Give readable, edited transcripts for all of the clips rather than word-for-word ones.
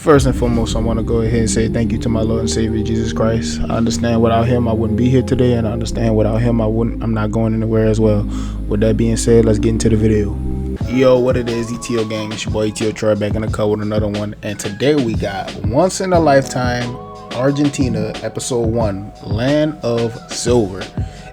First and foremost, I want to go ahead and say thank you to my Lord and Savior Jesus Christ. I understand without him I wouldn't be here today, and I understand without him I'm not going anywhere as well. With that being said, let's get into the video. Yo, what it is, ETO gang, it's your boy ETO Troy back in the car with another one, and today we got Once in a Lifetime Argentina episode 1, Land of Silver.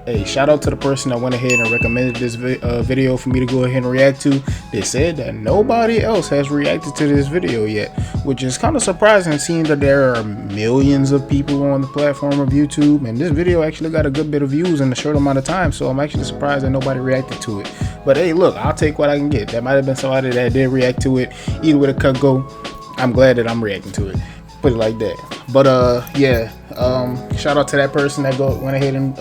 Hey, shout out to the person that went ahead and recommended this video for me to go ahead and react to. They said that nobody else has reacted to this video yet, which is kind of surprising, seeing that there are millions of people on the platform of YouTube, and this video actually got a good bit of views in a short amount of time, so I'm actually surprised that nobody reacted to it. But hey, look, I'll take what I can get. That might have been somebody that did react to it. Either way the cut go, I'm glad that I'm reacting to it. Put it like that. But yeah, shout out to that person that went ahead and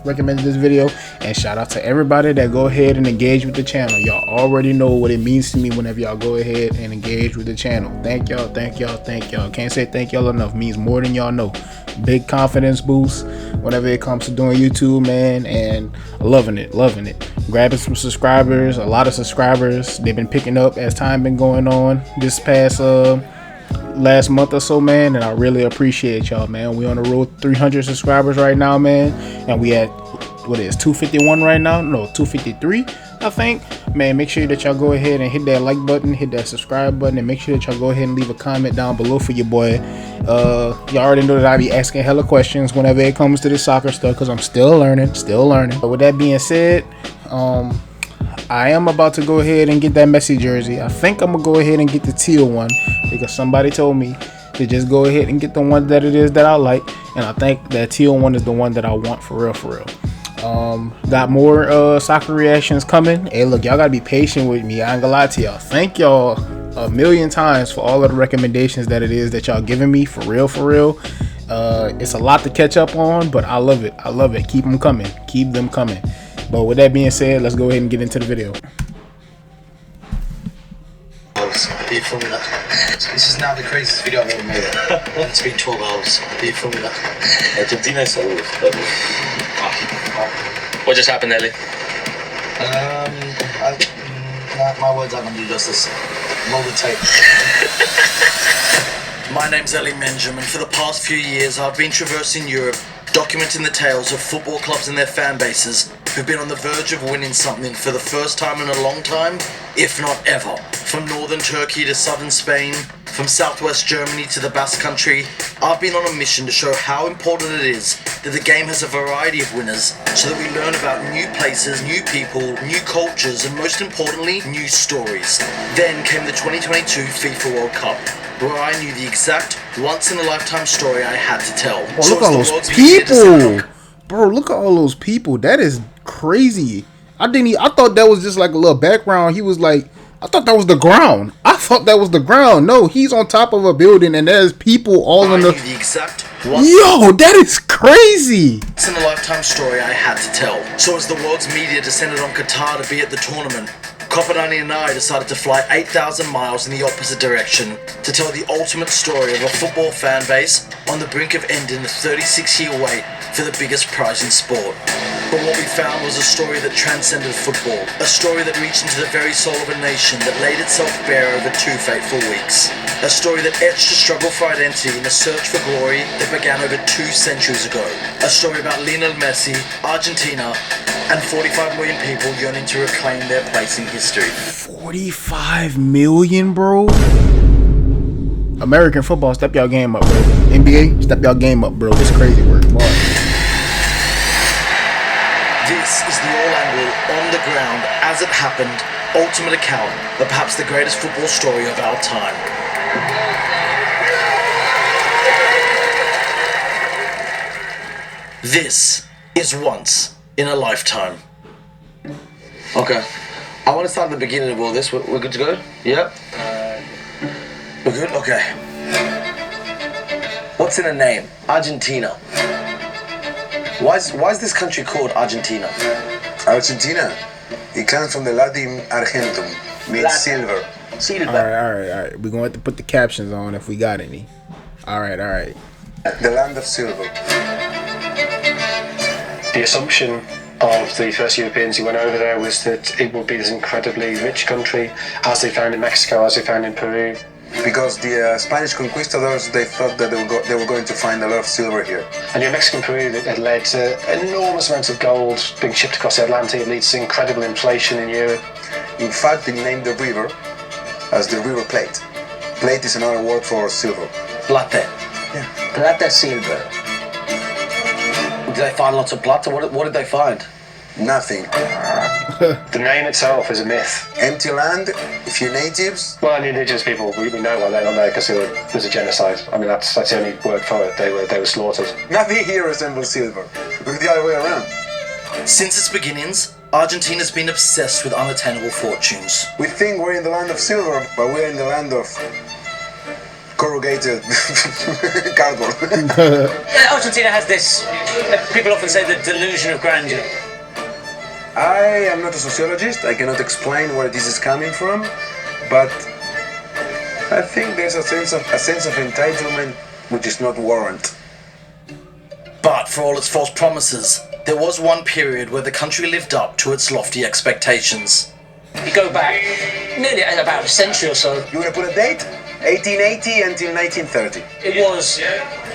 recommended this video, and shout out to everybody that go ahead and engage with the channel. Y'all already know what it means to me whenever y'all go ahead and engage with the channel. Thank y'all, thank y'all, thank y'all. Can't say thank y'all enough. It means more than y'all know. Big confidence boost whenever it comes to doing YouTube, man, and loving it. Grabbing some subscribers, a lot of subscribers. They've been picking up as time been going on this past last month or so, man, and I really appreciate y'all, man. We on the road 300 subscribers right now, man, and we at what is 251 right now? No, 253, I think. Man, make sure that y'all go ahead and hit that like button, hit that subscribe button, and make sure that y'all go ahead and leave a comment down below for your boy. Y'all already know that I be asking hella questions whenever it comes to this soccer stuff, because I'm still learning. But with that being said, I am about to go ahead and get that Messi jersey. I think I'm gonna go ahead and get the teal one, because somebody told me to just go ahead and get the one that it is that I like, and I think that teal one is the one that I want for real. Got more soccer reactions coming. Hey, look, y'all gotta be patient with me. I ain't gonna lie to y'all. Thank y'all a million times for all of the recommendations that it is that y'all giving me, for real. It's a lot to catch up on, but I love it. Keep them coming. But with that being said, let's go ahead and get into the video. Are you filming that? This is now the craziest video I've ever made. It's been 12 hours. Are you filming that? Argentina is always. What just happened, Ellie? My words aren't going to do justice. Roll the tape. My name's Ellie Menjum, and for the past few years I've been traversing Europe, documenting the tales of football clubs and their fan bases who've been on the verge of winning something for the first time in a long time, if not ever. From northern Turkey to southern Spain, from southwest Germany to the Basque Country, I've been on a mission to show how important it is that the game has a variety of winners, so that we learn about new places, new people, new cultures, and most importantly, new stories. Then came the 2022 FIFA World Cup, where I knew the exact once-in-a-lifetime story I had to tell. Oh, look at all those people! Bro, look at all those people. That is crazy. I thought that was just like a little background. I thought that was the ground. No, he's on top of a building and there's people all in the exact yo, that is crazy. It's in a lifetime story I had to tell. So as the world's media descended on Qatar to be at the tournament, Kopanani and I decided to fly 8,000 miles in the opposite direction to tell the ultimate story of a football fan base on the brink of ending the 36-year wait for the biggest prize in sport. But what we found was a story that transcended football, a story that reached into the very soul of a nation that laid itself bare over 2 fateful weeks, a story that etched a struggle for identity in a search for glory that began over 2 centuries ago, a story about Lionel Messi, Argentina, and 45 million people yearning to reclaim their place in history. 45 million, bro? American football, step y'all game up, bro. NBA, step y'all game up, bro. This crazy work, boy. This is the all-angle, on-the-ground, as-it-happened, ultimate account of perhaps the greatest football story of our time. This is Once in a Lifetime. Okay. I want to start at the beginning of all this. We're good to go? Yep. We're good? Okay. What's in a name? Argentina. Why is this country called Argentina? Argentina. It comes from the Latin argentum, means silver. All right. We're going to have to put the captions on if we got any. All right. The land of silver. The assumption of the first Europeans who went over there was that it would be this incredibly rich country, as they found in Mexico, as they found in Peru. because the Spanish conquistadors, they thought that they were going to find a lot of silver here. And your Mexican period had led to enormous amounts of gold being shipped across the Atlantic. It leads to incredible inflation in Europe. In fact, they named the river as the River Plate. Plate is another word for silver. Plata. Yeah. Plata silver. Did they find lots of plata? What did they find? Nothing. The name itself is a myth. Empty land, a few natives. Well, the indigenous people, we know why they're not there because there's a genocide. I mean, that's the only word for it. They were slaughtered. Nothing here resembles silver. Look the other way around. Since its beginnings, Argentina's been obsessed with unattainable fortunes. We think we're in the land of silver, but we're in the land of corrugated cardboard. Argentina has this, people often say, the delusion of grandeur. I am not a sociologist. I cannot explain where this is coming from, but I think there's a sense of entitlement which is not warranted. But for all its false promises, there was one period where the country lived up to its lofty expectations. You go back nearly about a century or so. You want to put a date? 1880 until 1930. It was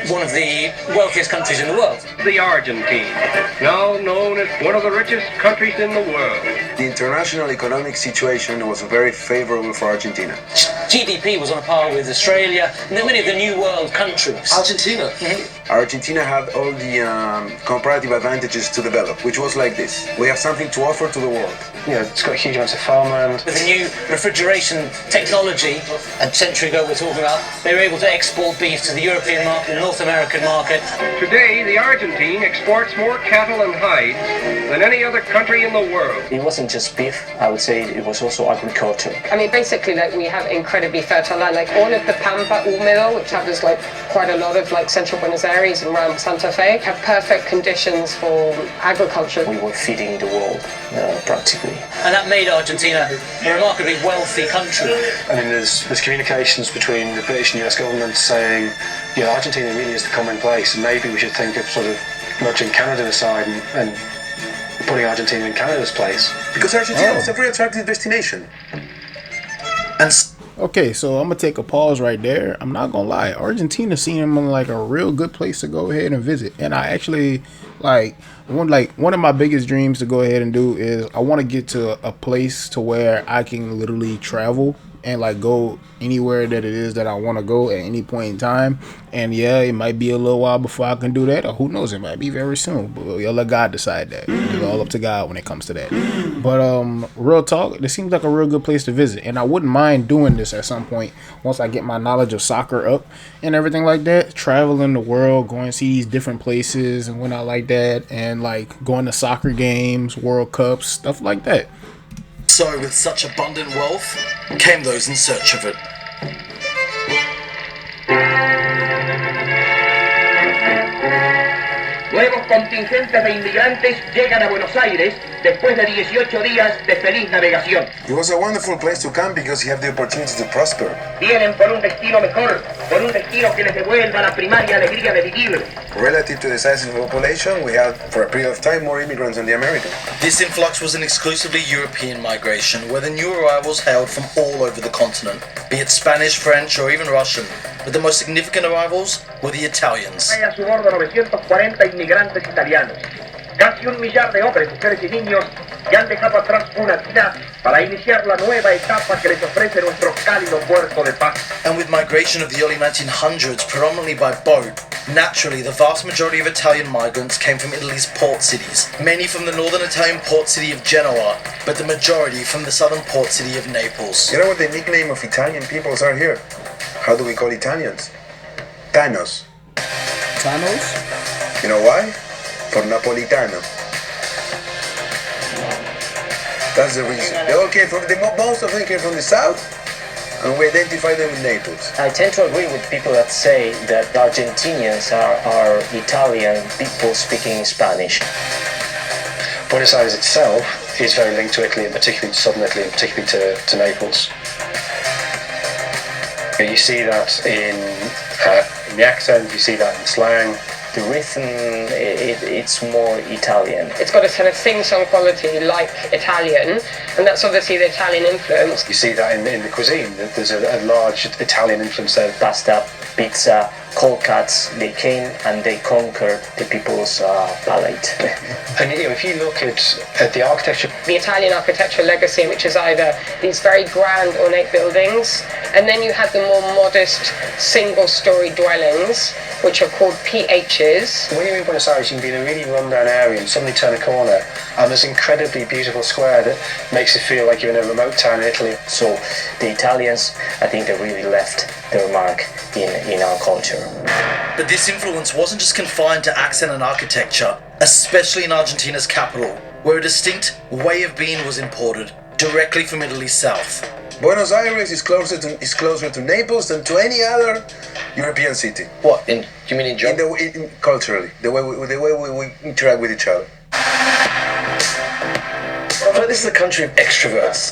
one of the wealthiest countries in the world. The Argentine, now known as one of the richest countries in the world. The international economic situation was very favorable for Argentina. GDP was on a par with Australia and many of the New World countries. Argentina. Argentina had all the comparative advantages to develop, which was like this. We have something to offer to the world. You know, it's got huge amounts of farmland. With the new refrigeration technology, a century ago we're talking about, they were able to export beef to the European market, the North American market. Today, the Argentine exports more cattle and hides than any other country in the world. It wasn't just beef, I would say it was also agriculture. I mean, basically, like, we have incredibly fertile land. Like, all of the Pampa Húmedo, which covers, like, quite a lot of, like, central Buenos Aires and around Santa Fe, have perfect conditions for agriculture. We were feeding the world, practically. And that made Argentina a remarkably wealthy country. I mean, there's communications between the British and US governments saying, you know, Argentina really is the common place, and maybe we should think of sort of nudging Canada aside and putting Argentina in Canada's place. Because Argentina is a very attractive destination. And Okay, so I'm gonna take a pause right there. I'm not gonna lie, Argentina seemed like a real good place to go ahead and visit, and I actually one of my biggest dreams to go ahead and do is I want to get to a place to where I can literally travel and like go anywhere that it is that I want to go at any point in time. And yeah, it might be a little while before I can do that, or who knows, it might be very soon, but you'll let God decide that. It's all up to God when it comes to that. But real talk, this seems like a real good place to visit, and I wouldn't mind doing this at some point once I get my knowledge of soccer up and everything like that, traveling the world, going to see these different places and whatnot like that, and like going to soccer games, World Cups, stuff like that. so with such abundant wealth came those in search of it. Nuevos contingentes de inmigrantes llegan a Buenos Aires después de 18 días de feliz navegación. It was a wonderful place to come because you have the opportunity to prosper. Vienen por un destino mejor, por un destino que les devuelva la primaria alegría de vivir. Relative to the size of the population, we had, for a period of time, more immigrants than the Americans. This influx was an exclusively European migration, where the new arrivals hailed from all over the continent, be it Spanish, French, or even Russian. But the most significant arrivals were the Italians. Hay a su bordo 940 inmigrantes italianos. Casi 1 millar de hombres, mujeres y niños que han dejado atrás una vida para iniciar la nueva etapa que les ofrece nuestro cálido puerto de paz. And with migration of the early 1900s, predominantly by boat, naturally the vast majority of Italian migrants came from Italy's port cities. Many from the northern Italian port city of Genoa, but the majority from the southern port city of Naples. You know what the nickname of Italian peoples are here? How do we call Italians? Tanos. Tanos? You know why? For Napolitano. That's the reason. They all came from most of them came from the south, and we identify them with Naples. I tend to agree with people that say that Argentinians are Italian people speaking Spanish. Buenos Aires itself is very linked to Italy, and particularly to southern Italy, and particularly to Naples. You see that in the accent, you see that in slang, The rhythm, it's more Italian. It's got a sort of sing-song quality like Italian, and that's obviously the Italian influence. You see that in the cuisine. There's a large Italian influence there. Pasta, pizza, cold cuts, they came and they conquered the people's palate. And if you look at the architecture, The Italian architectural legacy, which is either these very grand ornate buildings, and then you have the more modest single-story dwellings, which are called PHs. when you're in Buenos Aires, you can be in a really run-down area and suddenly turn a corner, and there's an incredibly beautiful square that makes it feel like you're in a remote town in Italy. So the Italians, I think they really left their mark in our culture. But this influence wasn't just confined to accent and architecture, especially in Argentina's capital, where a distinct way of being was imported directly from Italy's south. Buenos Aires is closer to Naples than to any other European city. What? You mean in general? Culturally, the way we interact with each other. But this is a country of extroverts.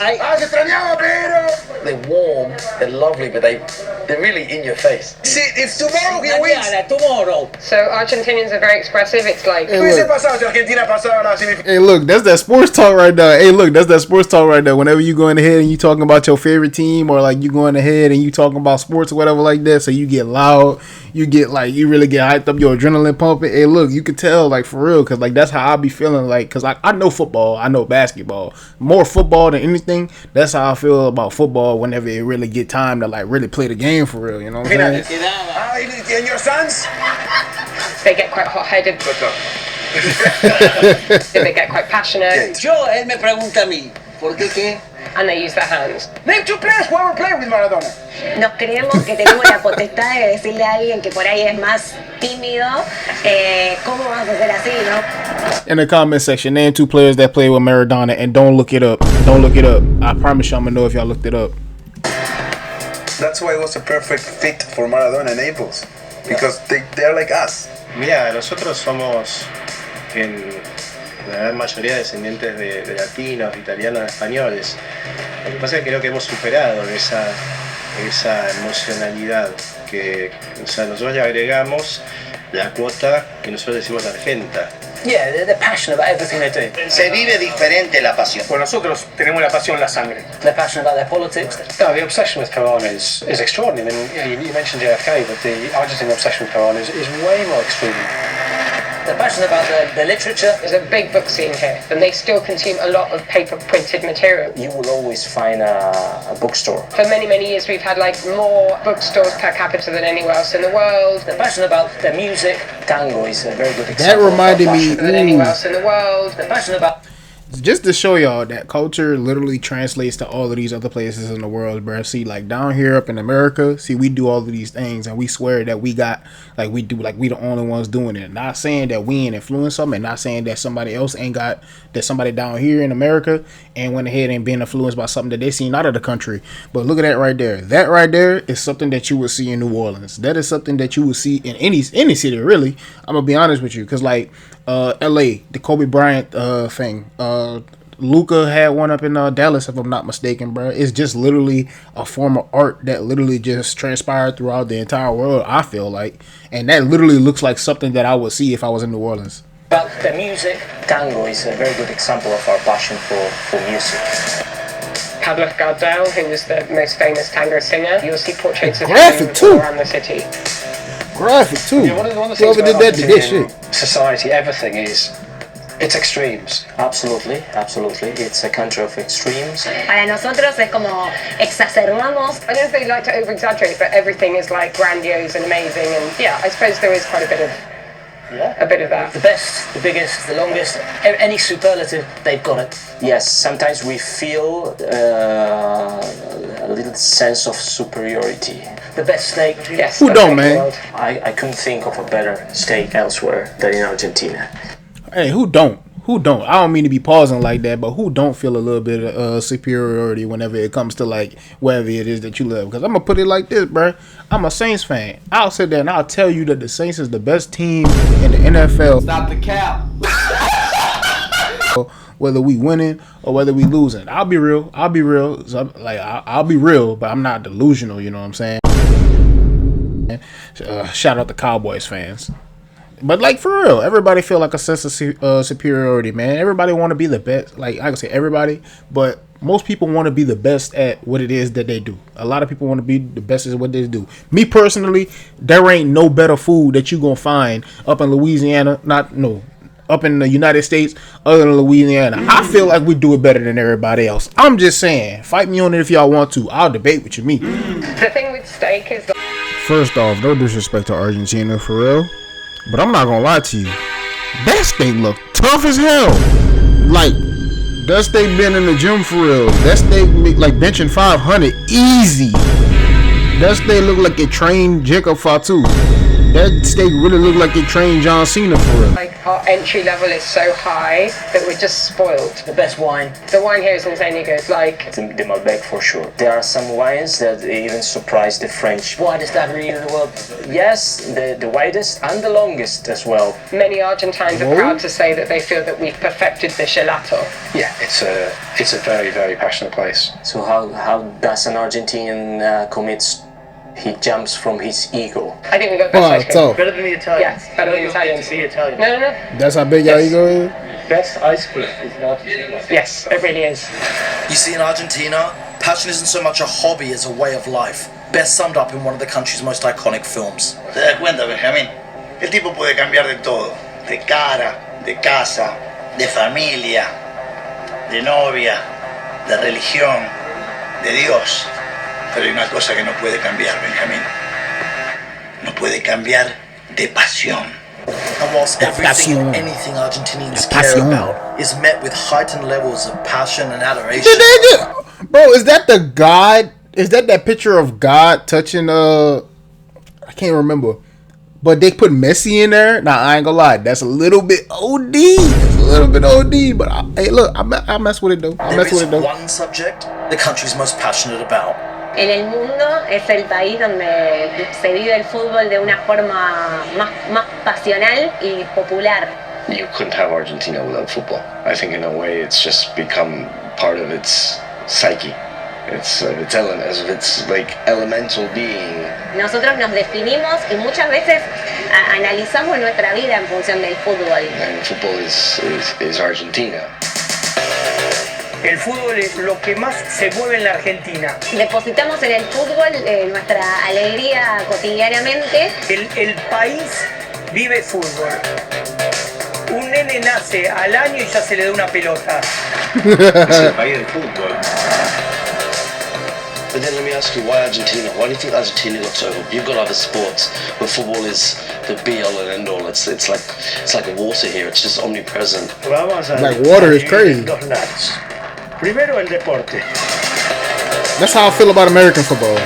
They're warm, they're lovely, but they're really in your face. See, if tomorrow he wins. So Argentinians are very expressive. It's like, Hey, look, that's that sports talk right there. Hey, look, that's that sports talk right there. Whenever you going ahead and you talking about your favorite team, or like you going ahead and you talking about sports or whatever like that, so you get loud, you get like, you really get hyped up, your adrenaline pumping. Hey, look, you could tell, like, for real, because like that's how I be feeling, like, because I know football, I know basketball, more football than anything. That's how I feel about football whenever it really get time to like really play the game for real. You know what I'm saying? And your sons? they get quite hot-headed. They get quite passionate. Él me pregunta a mí, ¿por qué qué? And they use their hands. Name two players who ever played with Maradona. Nos creemos que tenemos la potestad de decirle a alguien que por ahí es más tímido, ¿cómo vamos a hacer así, no? In the comment section, name two players that play with Maradona, and don't look it up. Don't look it up. I promise you I'm gonna know if y'all looked it up. That's why it was a perfect fit for Maradona and Naples, because they're like us. Mira, nosotros somos en la gran mayoría descendientes de latinos, de italianos, de españoles. Lo que pasa es que creo que hemos superado esa emocionalidad que, o sea, nosotros le agregamos la cuota que nosotros decimos argenta. Yeah, they're passionate about everything they do. Se vive diferente la pasión. Pues nosotros tenemos la pasión en la sangre. They're passionate about their politics. No, the obsession with Peron is extraordinary. I mean, you mentioned JFK, but the Argentine obsession with Peron is way more extreme. They're passionate about their literature. There's a big book scene here, and they still consume a lot of paper printed material. You will always find a bookstore. For many, many years, we've had like more bookstores per capita than anywhere else in the world. They're passionate about their music. Tango is a very good example. That reminded me Than anywhere else in the world. They're passionate about. Just to show y'all that culture literally translates to all of these other places in the world, bro. See, like down here up in America, see, we do all of these things and we swear that we got, like we do, like we the only ones doing it. Not saying that we ain't influenced something, not saying that somebody else ain't got, that somebody down here in America and went ahead and been influenced by something that they seen out of the country. But look at that right there. That right there is something that you would see in New Orleans. That is something that you would see in any city, really. I'm gonna be honest with you, because like LA, the Kobe Bryant thing, Luka had one up in Dallas, if I'm not mistaken, bro. It's just literally a form of art that literally just transpired throughout the entire world, I feel like. And that literally looks like something that I would see if I was in New Orleans. About their music. Tango is a very good example of our passion for music. Pablo Gardel, who was the most famous tango singer, you'll see portraits of Graphic him too. all around the city. Graphic too. Yeah, one of the things Whoever did about that did this shit. Society, everything is, it's extremes. Absolutely, absolutely. It's a country of extremes. Para nosotros es como exacerbamos. I don't know if they like to over-exaggerate, but everything is like grandiose and amazing, and yeah, I suppose there is quite a bit of that. The best, the biggest, the longest, any superlative, they've got it. Yes, sometimes we feel a little sense of superiority. The best steak. Yes. Who don't, man? I couldn't think of a better steak elsewhere than in Argentina. Hey, who don't? Who don't? I don't mean to be pausing like that, but who don't feel a little bit of superiority whenever it comes to like wherever it is that you live? Because I'm gonna put it like this, bro. I'm a Saints fan. I'll sit there and I'll tell you that the Saints is the best team in the NFL. Stop the cap. Whether we winning or whether we losing, I'll be real. I'll be real. So I'll be real, but I'm not delusional. You know what I'm saying? Shout out to Cowboys fans. But like for real, everybody feel like a sense of superiority, man. Everybody want to be the best. Like I can say everybody, but most people want to be the best at what it is that they do. A lot of people want to be the best at what they do. Me personally, there ain't no better food that you gonna find up in Louisiana. Up in the United States, other than Louisiana. I feel like we do it better than everybody else. I'm just saying, fight me on it if y'all want to. I'll debate with you, me. The thing with steak is First off, no disrespect to Argentina, for real. But I'm not gonna lie to you. That steak look tough as hell. Like, that steak been in the gym for real. That steak like benching 500 easy. That steak look like it trained Jacob Fatu. That steak really look like it trained John Cena for real. like our entry level is so high that we're just spoiled. The best wine. The wine here is insanely good. Like The Malbec for sure. There are some wines that even surprise the French. Widest avenue in the world. Yes, the widest and the longest as well. many Argentines are proud to say that they feel that we've perfected the gelato. Yeah, it's a very, very passionate place. So how does an Argentinian commit? He jumps from his ego. I think we got best ice cream. tough. Better than the Italians. Yes, better than the Italians. The Italians. No. That's how big y'all ego is? Best ice cream is not. Yes, it really is. You see, in Argentina, passion isn't so much a hobby as a way of life. Best summed up in one of the country's most iconic films. ¿Te das cuenta, Benjamín? El tipo puede cambiar de todo. De cara, de casa, de familia, de novia, de religión, de Dios. Pero hay una cosa que no puede cambiar, Benjamín. No puede cambiar de pasión. And whilst everything and anything Argentinians care about is met with heightened levels of passion and adoration. Bro, is that the God? Is that picture of God touching I can't remember. But they put Messi in there. Nah, I ain't gonna lie. That's a little bit OD. It's a little bit OD. But hey, look, I mess with it though. There is one subject the country's most passionate about. En el mundo es el país donde se vive el fútbol de una forma más pasional y popular. You couldn't have Argentina without football. I think in a way it's just become part of its psyche. It's like elemental being. Nosotros nos definimos y muchas veces analizamos nuestra vida en función del fútbol. And football is Argentina. El fútbol es lo que más se mueve en la Argentina. Depositamos en el fútbol nuestra alegría cotidianamente. El país vive fútbol. Un nene nace al año y ya se le da una pelota. Es el país del fútbol. But then let me ask you, why Argentina? Why do you think Argentina got so? You've got other sports where football is the be all and end all. It's like water here. It's just omnipresent. Like water is crazy. Primero el deporte. That's how I feel about American football.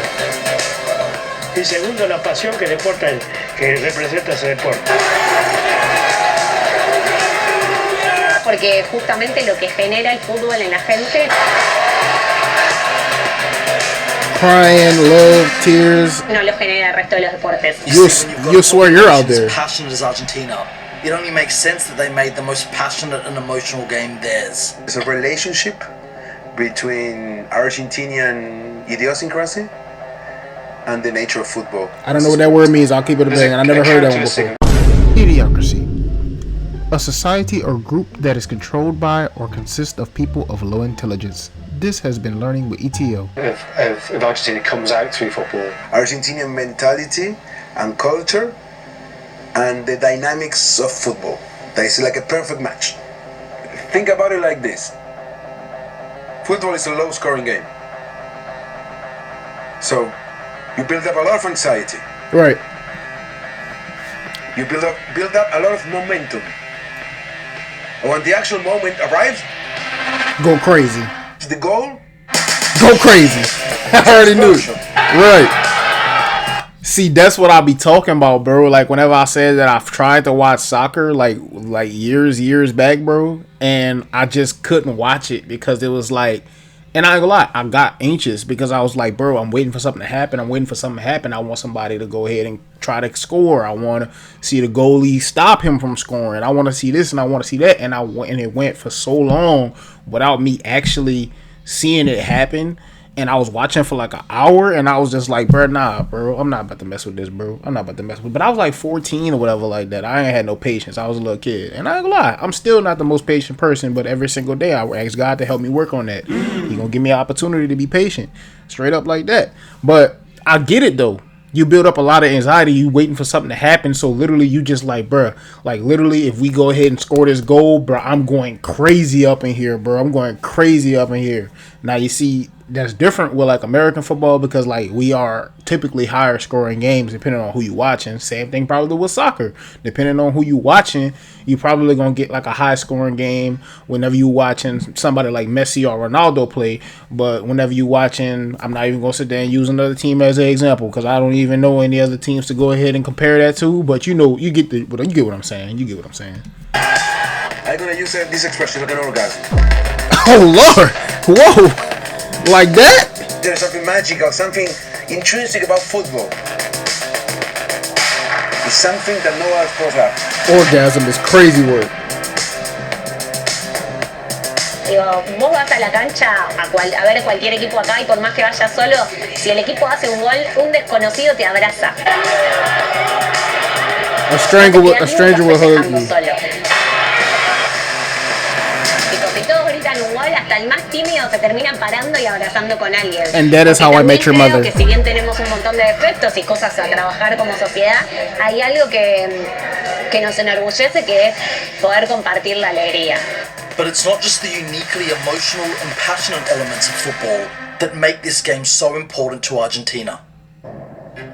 Y segundo la pasión que representa ese deporte. Porque justamente lo que genera el fútbol en la gente. Crying, love, tears. No lo genera el resto de los deportes. You swear you're out there. As passionate as Argentina, it only makes sense that they made the most passionate and emotional game theirs. It's a relationship between Argentinian idiosyncrasy and the nature of football. I don't know what that word means. I'll keep it a bang. I never heard that one before. Idiocracy. A society or group that is controlled by or consists of people of low intelligence. This has been Learning with ETO. If Argentina comes out through football. Argentinian mentality and culture and the dynamics of football. That is like a perfect match. Think about it like this. Football is a low-scoring game. So, you build up a lot of anxiety. Right. You build up a lot of momentum. And when the actual moment arrives, go crazy. The goal? Go crazy. I already knew it. Right. See, that's what I be talking about, bro. Like, whenever I said that I've tried to watch soccer, like years back, bro, and I just couldn't watch it because it was like, and I ain't gonna lie, I got anxious because I was like, bro, I'm waiting for something to happen. I want somebody to go ahead and try to score. I want to see the goalie stop him from scoring. I want to see this and I want to see that. And it went for so long without me actually seeing it happen. And I was watching for like an hour, and I was just like, bro, nah, bro, I'm not about to mess with this, bro. I'm not about to mess with it. But I was like 14 or whatever like that. I ain't had no patience. I was a little kid. And I ain't gonna lie, I'm still not the most patient person, but every single day I ask God to help me work on that. He gonna give me an opportunity to be patient. Straight up like that. But I get it, though. You build up a lot of anxiety. You waiting for something to happen. So literally, you just like, bruh, like literally, if we go ahead and score this goal, bruh, I'm going crazy up in here, bro. I'm going crazy up in here. Now you see, that's different with like American football because like we are typically higher scoring games depending on who you watching. Same thing probably with soccer. Depending on who you watching, you probably gonna get like a high scoring game whenever you watching somebody like Messi or Ronaldo play. But whenever you watching, I'm not even gonna sit there and use another team as an example because I don't even know any other teams to go ahead and compare that to. But you know, you get what I'm saying. You get what I'm saying. I'm gonna use this expression like an orgasm. Oh Lord! Whoa! Like that? There's something magical, something intrinsic about football. It's something that no other sport has. Orgasm is crazy word. Digo, vos vas a la cancha a ver cualquier equipo acá y por más que vayas solo, si el equipo hace un gol, un desconocido te abraza. A stranger will hug you. Solo. Si todos gritan un gol, hasta el más tímido se termina parando y abrazando con alguien. And that is how I met your mother. Que si bien tenemos un montón de defectos y cosas a trabajar como sociedad, hay algo que nos enorgullece, que es poder compartir la alegría. But it's not just the uniquely emotional and passionate elements of football that make this game so important to Argentina.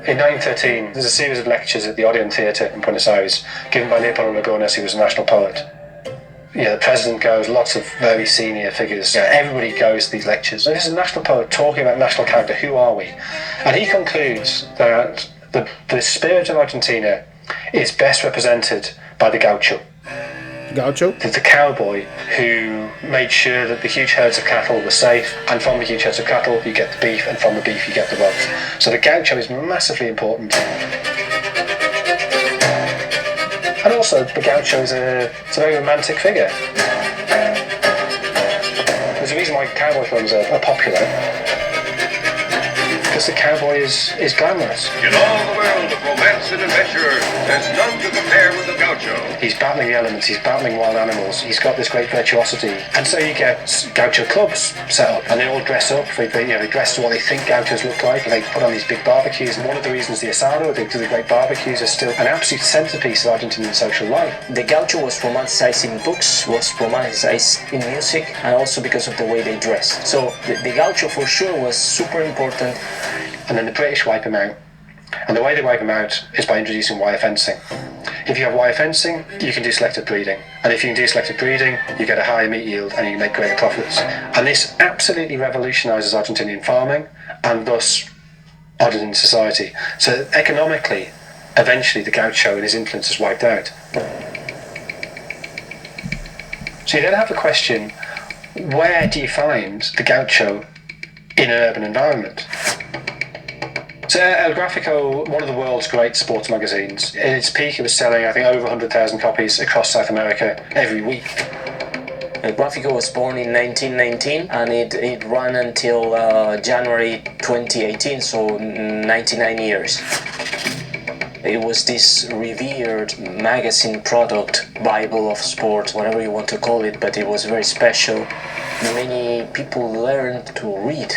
In 1913, there's a series of lectures at the Odeon Theatre in Buenos Aires, given by Leopoldo Lugones, who was a national poet. Yeah, the president goes, lots of very senior figures, everybody goes to these lectures. And this is a national poet talking about national character, who are we? And he concludes that the spirit of Argentina is best represented by the gaucho. Gaucho? The cowboy who made sure that the huge herds of cattle were safe, and from the huge herds of cattle you get the beef, and from the beef you get the wealth. So the gaucho is massively important. And also, the gaucho is a very romantic figure. There's a reason why cowboy films are popular. Because the cowboy is glamorous. In all the world of romance and adventure, there's none to compare with the gaucho. He's battling the elements, he's battling wild animals, he's got this great virtuosity. And so you get gaucho clubs set up, and they all dress up, they dress to what they think gauchos look like, and they put on these big barbecues. And one of the reasons the asado, the great barbecues, are still an absolute centerpiece of Argentinian social life. The gaucho was romanticized in books, was romanticized in music, and also because of the way they dressed. So the gaucho for sure was super important. And then the British wipe him out. And the way they wipe him out is by introducing wire fencing. If you have wire fencing, you can do selective breeding. And if you can do selective breeding, you get a higher meat yield and you can make greater profits. And this absolutely revolutionises Argentinian farming and thus Argentinian society. So economically, eventually the gaucho and his influence is wiped out. So you then have the question, where do you find the gaucho in an urban environment? So El Gráfico, one of the world's great sports magazines, in its peak it was selling, I think, over 100,000 copies across South America every week. El Gráfico was born in 1919 and it ran until January 2018, so 99 years. It was this revered magazine product, Bible of sport, whatever you want to call it, but it was very special. Many people learned to read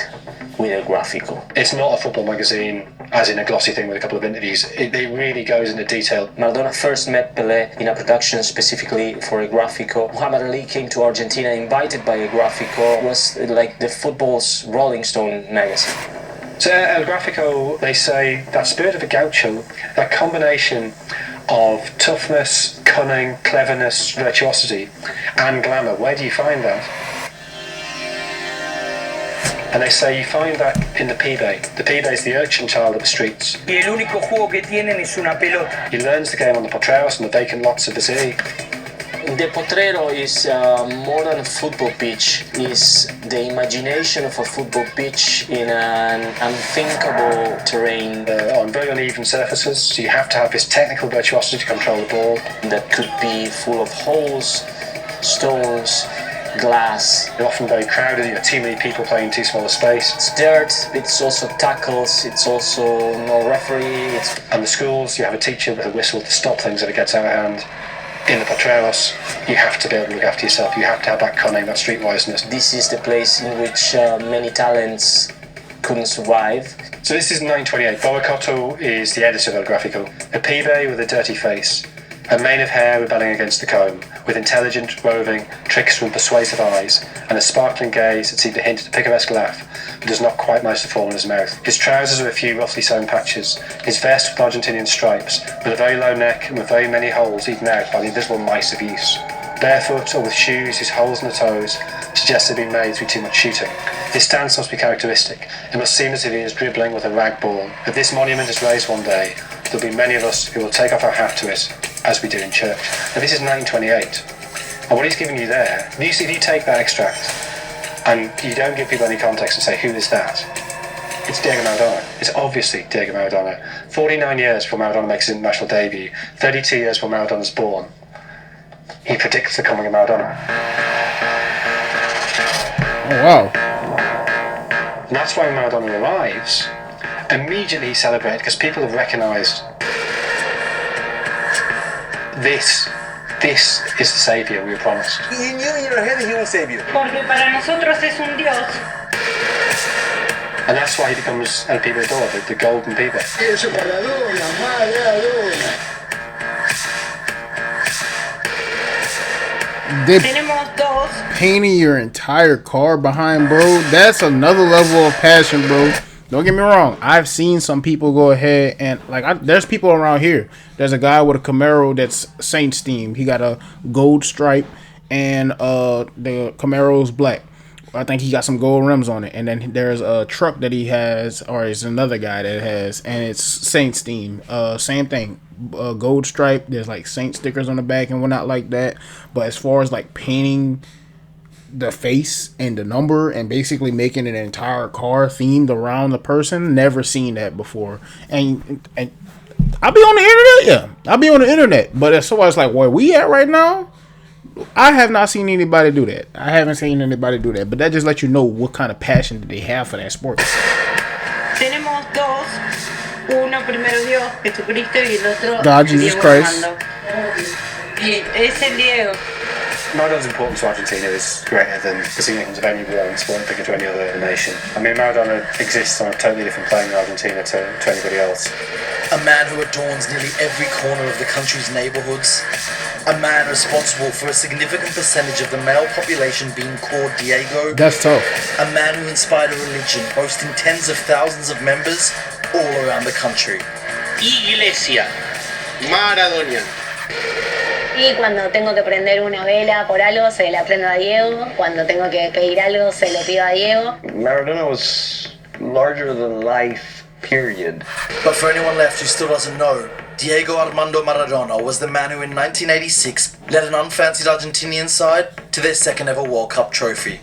with El Gráfico. It's not a football magazine, as in a glossy thing with a couple of interviews. It really goes into detail. Maradona first met Pelé in a production specifically for El Gráfico. Muhammad Ali came to Argentina invited by El Gráfico. It was like the football's Rolling Stone magazine. So El Gráfico, they say that spirit of a gaucho, that combination of toughness, cunning, cleverness, virtuosity, and glamour, where do you find that? And they say you find that in the pibe. The pibe is the urchin child of the streets. Y el único juego que tienen es una pelota. He learns the game on the potreros and the vacant lots of the city. The potrero is more than a football pitch. It's the imagination of a football pitch in an unthinkable terrain. On very uneven surfaces, so you have to have this technical virtuosity to control the ball. That could be full of holes, stones, glass. They're often very crowded, too many people playing too small a space. It's dirt, it's also tackles, it's also no referee. And the schools, you have a teacher with a whistle to stop things if it gets out of hand. In the Potreros, you have to be able to look after yourself. You have to have that cunning, that streetwiseness. This is the place in which many talents couldn't survive. So this is 928. Boacoto is the editor of El Gráfico. A pibe with a dirty face. A mane of hair rebelling against the comb, with intelligent, roving, trickster and persuasive eyes, and a sparkling gaze that seemed to hint at a picaresque laugh, but does not quite manage to fall in his mouth. His trousers are a few roughly sewn patches, his vest with Argentinian stripes, with a very low neck and with very many holes eaten out by the invisible mice of use. Barefoot or with shoes whose holes in the toes suggest they've been made through too much shooting. His stance must be characteristic. It must seem as if he is dribbling with a rag ball. If this monument is raised one day, there'll be many of us who will take off our hat to it, as we do in church. Now this is 928, and what he's giving you there, if you take that extract, and you don't give people any context and say, who is that? It's Diego Maradona. It's obviously Diego Maradona. 49 years before Maradona makes his international debut, 32 years before Maradona's born, he predicts the coming of Maradona. Oh, wow. And that's why when Maradona arrives, immediately he celebrated, because people have recognised this is the saviour we were promised. You knew in your head he will save you. Porque para nosotros es un Dios. And that's why he becomes El Pibe d'Or, the golden pibe. Eso Maradona, Maradona. Tenemos dos. Painting your entire car behind, bro, that's another level of passion, bro. Don't get me wrong. I've seen some people go ahead and there's people around here. There's a guy with a Camaro that's Saints themed. He got a gold stripe and the Camaro's black. I think he got some gold rims on it. And then there's a truck that he has, or it's another guy that has, and it's Saints themed. Same thing. Gold stripe. There's like Saint stickers on the back and whatnot like that. But as far as like painting the face and the number and basically making an entire car themed around the person, never seen that before. And I'll be on the internet, I'll be on the internet, but as far as like where we at right now, I have not seen anybody do that. I haven't seen anybody do that, but that just lets you know what kind of passion that they have for that sport. Tenemos dos. Uno primero Dios, Jesucristo, y el otro God, Jesus Diego Christ. Armando. Y es el Diego. Maradona's importance to Argentina is greater than the significance of any one sport figure to any other nation. I mean, Maradona exists on a totally different plane in Argentina to anybody else. A man who adorns nearly every corner of the country's neighborhoods. A man responsible for a significant percentage of the male population being called Diego. That's tough. A man who inspired a religion boasting tens of thousands of members all around the country. Iglesia Maradoniana. Y cuando tengo que prender una vela por algo, se la prendo a Diego. Cuando tengo que pedir algo, se lo pido a Diego. Maradona was larger than life, period. But for anyone left who still doesn't know, Diego Armando Maradona was the man who in 1986 led an unfancied Argentinian side to their second ever World Cup trophy.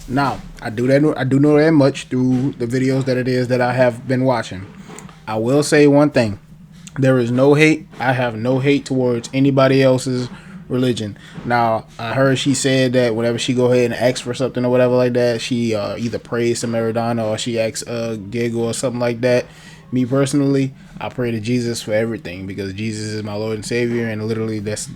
Now, I do know that much through the videos that it is that I have been watching. I will say one thing. There is no hate. I have no hate towards anybody else's religion. Now, I heard she said that whenever she go ahead and ask for something or whatever like that, she either prays to Maradona or she asks Diego or something like that. Me personally, I pray to Jesus for everything because Jesus is my Lord and Savior, and literally that's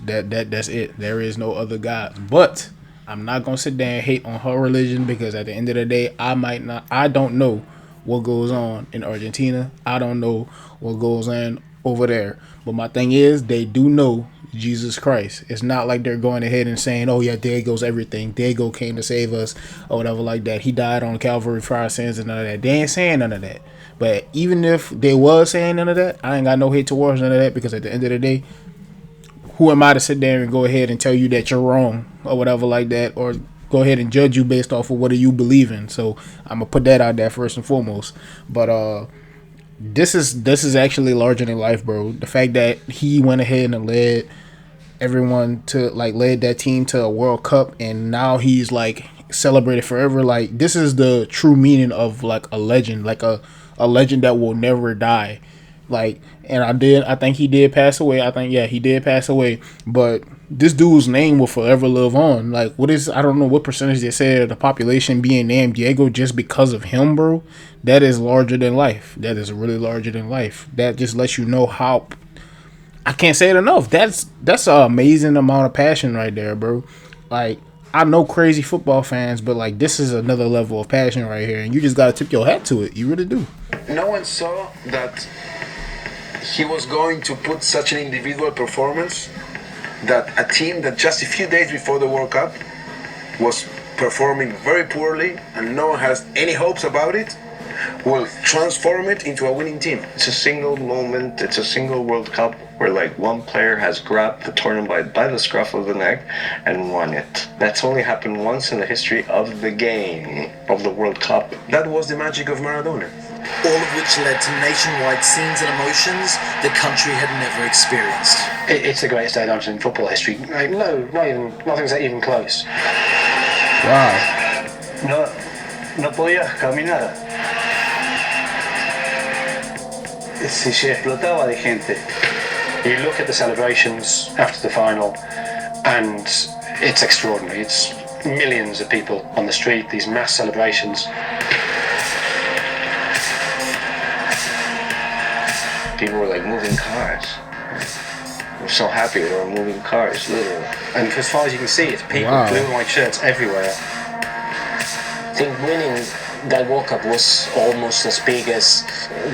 it. There is no other God. But I'm not gonna sit there and hate on her religion because at the end of the day, I don't know what goes on in Argentina. I don't know what goes on over there. But my thing is, they do know Jesus Christ. It's not like they're going ahead and saying, oh yeah, Diego's everything. Diego came to save us or whatever like that. He died on Calvary for our sins and none of that. They ain't saying none of that. But even if they was saying none of that, I ain't got no hate towards none of that because at the end of the day, who am I to sit there and go ahead and tell you that you're wrong or whatever like that, or go ahead and judge you based off of what you believe in? So I'm gonna put that out there first and foremost. But this is actually larger than life, bro. The fact that he went ahead and led that team to a World Cup, and now he's like celebrated forever. Like, this is the true meaning of like a legend, like a legend that will never die. Like, and I think he did pass away. He did pass away, but this dude's name will forever live on. Like, what is, I don't know what percentage they said of the population being named Diego just because of him, bro. That is larger than life. That is really larger than life. That just lets you know how, I can't say it enough. That's an amazing amount of passion right there, bro. Like, I know crazy football fans, but like, this is another level of passion right here, and you just gotta tip your hat to it. You really do. No one saw that he was going to put such an individual performance that a team that just a few days before the World Cup was performing very poorly and no one has any hopes about it will transform it into a winning team. It's a single moment, it's a single World Cup where like one player has grabbed the tournament by the scruff of the neck and won it. That's only happened once in the history of the game, of the World Cup. That was the magic of Maradona. All of which led to nationwide scenes and emotions the country had never experienced. It's the greatest day in Argentine football history. Like, nothing's even close. Wow. No podías caminar. Si se explotaba de gente. You look at the celebrations after the final, and it's extraordinary. It's millions of people on the street, these mass celebrations. People were like moving cars. We're so happy they were moving cars, literally. And as far as you can see, it's people, Wow. blue and white shirts everywhere. I think winning that World Cup was almost as big as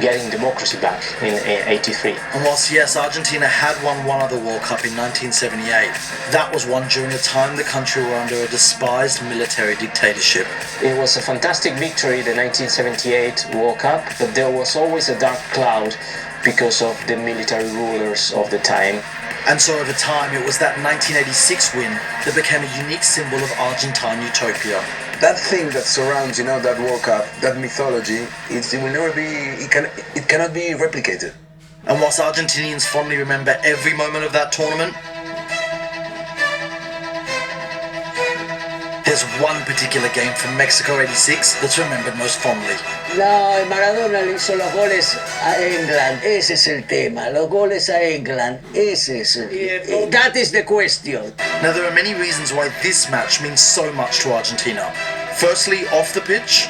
getting democracy back in '83. And whilst yes, Argentina had won one other World Cup in 1978, that was won during a time the country were under a despised military dictatorship. It was a fantastic victory, the 1978 World Cup, but there was always a dark cloud because of the military rulers of the time. And so over time, it was that 1986 win that became a unique symbol of Argentine utopia. That thing that surrounds, that World Cup, that mythology, it will never be, it cannot be replicated. And whilst Argentinians fondly remember every moment of that tournament, there's one particular game from Mexico '86 that's remembered most fondly. No, Maradona le hizo los goles a England, ese es el tema, los goles a England, ese es el, that is the question. Now there are many reasons why this match means so much to Argentina. Firstly, off the pitch.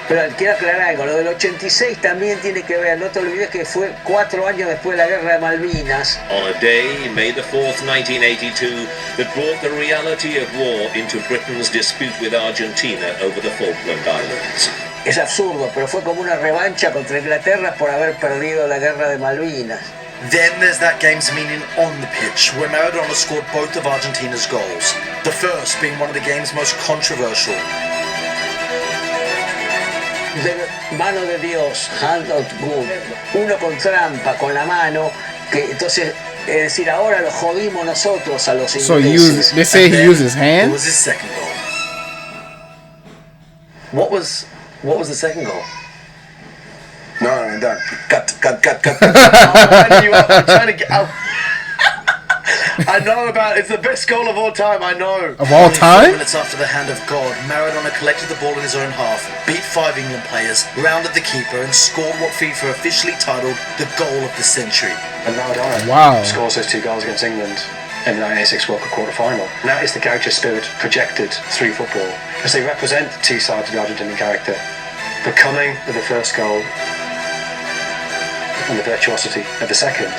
Pero quiero aclarar algo, lo del 86 también tiene que ver, no te olvides que fue 4 años después de la guerra de Malvinas. On a day, May the 4th, 1982, that brought the reality of war into Britain's dispute with Argentina over the Falkland Islands. Es absurdo, pero fue como una revancha contra Inglaterra por haber perdido la guerra de Malvinas. Then there's that game's meaning on the pitch, where Maradona scored both of Argentina's goals. The first being one of the game's most controversial. De mano de Dios, hand of good, uno con trampa, con la mano, que entonces, es decir, ahora lo jodimos nosotros a los ingleses. So they say he used his It hand? was his second goal. What was the second goal? No, done. Cut. I'm winding you up. I'm trying to get out. I know about it. It's the best goal of all time. I know. Of all time? 4 minutes after the hand of God, Maradona collected the ball in his own half, beat 5 England players, rounded the keeper, and scored what FIFA officially titled the goal of the century. And Wow. Maradona scores those 2 goals against England in the 1986 World Cup quarter-final. And that is the gaucho spirit projected through football, because they represent 2 sides of the Argentinian character. The cunning of the first goal and the virtuosity of the second.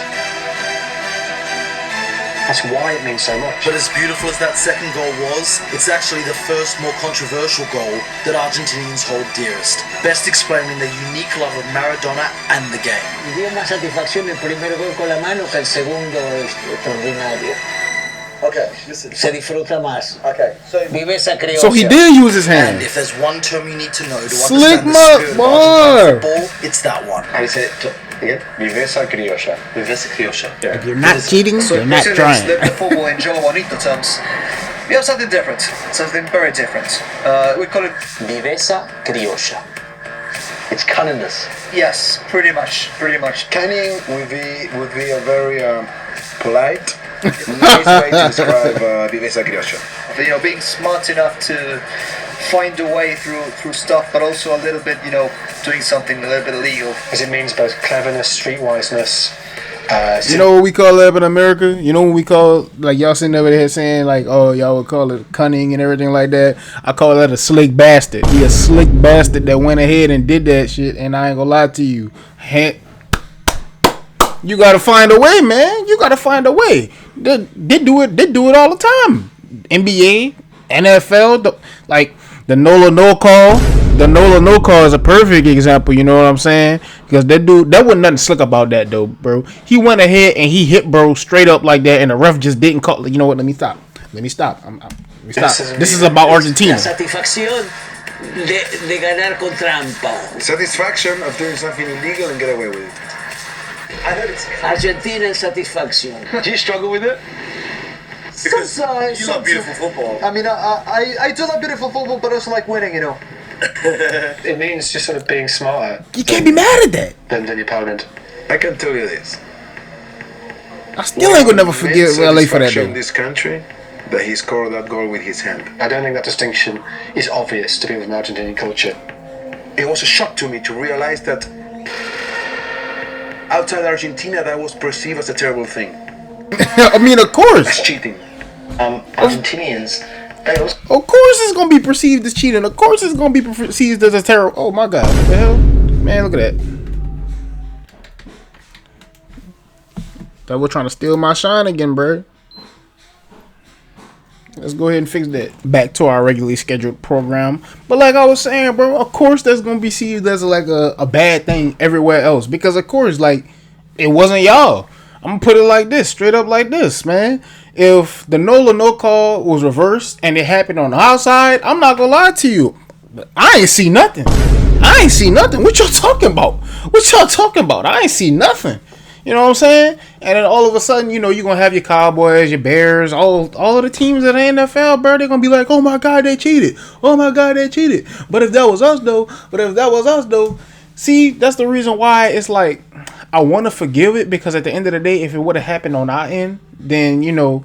That's why it means so much. But as beautiful as that second goal was, it's actually the first more controversial goal that Argentinians hold dearest, best explaining their unique love of Maradona and the game. Dio más satisfacción el primer gol con la mano que el segundo extraordinario. Okay, listen. Se disfruta más. Okay, so Viveza criolla. So he did use his And hand. if there's one term you need to know to Slick understand the spirit of Argentine bar. football, it's that one. I say it again. Viveza criolla. Viveza criolla. Yeah. If you're not cheating, you're not trying. The football in Joe Bonito terms, we have something different, something very different. We call it Viveza criolla. it's cunningness. Yes, pretty much. Cunning would be a very polite, nice way to describe Viveza criolla. Being smart enough to find a way through stuff, but also a little bit, doing something a little bit illegal. Because it means both cleverness, streetwiseness, You know what we call that in America? You know what we call, like, y'all sitting over there saying, like, oh, y'all would call it cunning and everything like that. I call that a slick bastard. He a slick bastard that went ahead and did that shit, and I ain't gonna lie to you. You gotta find a way, man. You gotta find a way. They do it all the time. NBA, NFL, like the NOLA no call. The NOLA no call is a perfect example. You know what I'm saying? Because that dude, that wasn't nothing slick about that though, bro. He went ahead and he hit bro straight up like that, and the ref just didn't call. You know what? Let me stop. Let me stop. This is about Argentina. La satisfacción de ganar con trampa. Satisfaction of doing something illegal and get away with it. Argentina and satisfaction. Do you struggle with it? Because you love beautiful football. I mean, I do love beautiful football, but I also like winning, you know. It means just sort of being smarter. You can't be mad at that. Than your opponent. I can tell you this. I still ain't gonna never forget LA for that though. In this country, that he scored that goal with his hand. I don't think that distinction is obvious to people from Argentinian culture. It was a shock to me to realize that outside Argentina, that was perceived as a terrible thing. I mean, of course. That's cheating. Argentinians. Of course it's gonna be perceived as cheating. Of course it's gonna be perceived as a terror. Oh my god, what the hell? Man, look at that. That was trying to steal my shine again, bro. Let's go ahead and fix that. Back to our regularly scheduled program. But like I was saying, bro, of course that's gonna be seen as like a bad thing everywhere else. Because of course, like, it wasn't y'all. I'm gonna put it like this, straight up like this, man. If the NOLA no call was reversed and it happened on the outside, I'm not gonna lie to you. I ain't see nothing. What y'all talking about? I ain't see nothing. You know what I'm saying? And then all of a sudden, you know, you're gonna have your Cowboys, your Bears, all of the teams in the NFL, bro. They're gonna be like, oh my god, they cheated. But if that was us though, see, that's the reason why it's like, I want to forgive it, because at the end of the day, if it would have happened on our end, then, you know,